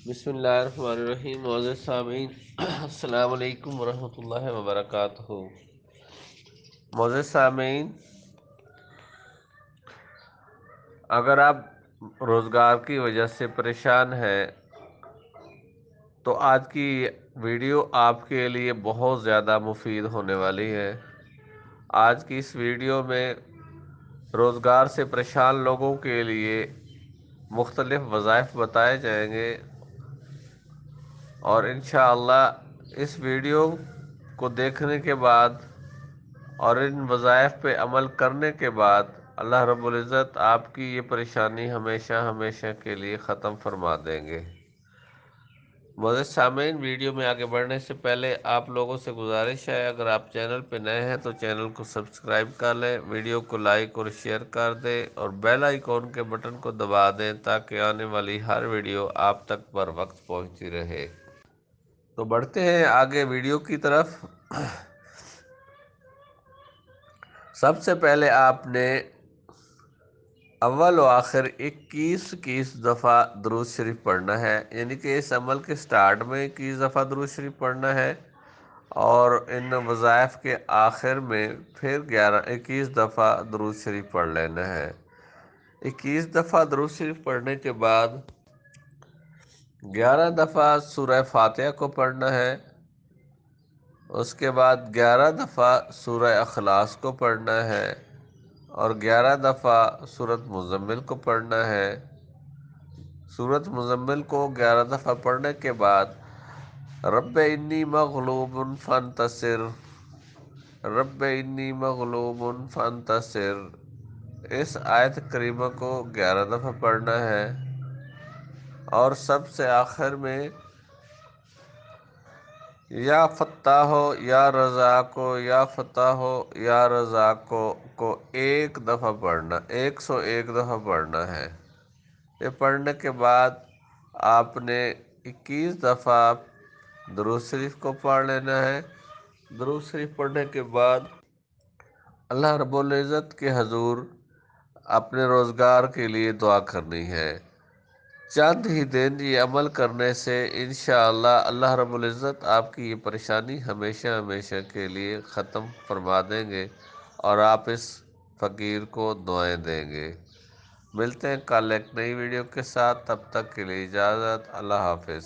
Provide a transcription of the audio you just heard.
بسم اللہ الرحمن الرحیم۔ معزز سامعین، السلام علیکم ورحمۃ اللہ وبرکاتہ۔ معزز سامعین، اگر آپ روزگار کی وجہ سے پریشان ہیں تو آج کی ویڈیو آپ کے لیے بہت زیادہ مفید ہونے والی ہے۔ آج کی اس ویڈیو میں روزگار سے پریشان لوگوں کے لیے مختلف وظائف بتائے جائیں گے، اور انشاءاللہ اس ویڈیو کو دیکھنے کے بعد اور ان وظائف پہ عمل کرنے کے بعد اللہ رب العزت آپ کی یہ پریشانی ہمیشہ ہمیشہ کے لیے ختم فرما دیں گے۔ معزز سامعین، ویڈیو میں آگے بڑھنے سے پہلے آپ لوگوں سے گزارش ہے، اگر آپ چینل پہ نئے ہیں تو چینل کو سبسکرائب کر لیں، ویڈیو کو لائک اور شیئر کر دیں اور بیل آئیکن کے بٹن کو دبا دیں تاکہ آنے والی ہر ویڈیو آپ تک پر وقت پہنچتی رہے۔ تو بڑھتے ہیں آگے ویڈیو کی طرف۔ سب سے پہلے آپ نے اول و آخر 21 دفعہ درود شریف پڑھنا ہے، یعنی کہ اس عمل کے سٹارٹ میں 21 دفعہ درود شریف پڑھنا ہے اور ان وظائف کے آخر میں پھر 21 دفعہ درود شریف پڑھ لینا ہے۔ 21 دفعہ درود شریف پڑھنے کے بعد 11 دفعہ سورہ فاتحہ کو پڑھنا ہے، اس کے بعد 11 دفعہ سورہ اخلاص کو پڑھنا ہے اور 11 دفعہ سورۃ مزمل کو پڑھنا ہے۔ سورۃ مزمل کو 11 دفعہ پڑھنے کے بعد رب انی مغلوب فانتصر، رب انی مغلوب فانتصر، اس آیت کریمہ کو 11 دفعہ پڑھنا ہے اور سب سے آخر میں یا فتاح ہو یا رزاق ہو یا فتح ہو یا رزاق کو 1 دفعہ پڑھنا، 101 دفعہ پڑھنا ہے۔ یہ پڑھنے کے بعد آپ نے 21 دفعہ درود شریف کو پڑھ لینا ہے۔ درود شریف پڑھنے کے بعد اللہ رب العزت کے حضور اپنے روزگار کے لیے دعا کرنی ہے۔ چند ہی دن یہ عمل کرنے سے انشاءاللہ اللہ رب العزت آپ کی یہ پریشانی ہمیشہ ہمیشہ کے لیے ختم فرما دیں گے اور آپ اس فقیر کو دعائیں دیں گے۔ ملتے ہیں کل ایک نئی ویڈیو کے ساتھ، تب تک کے لیے اجازت، اللہ حافظ۔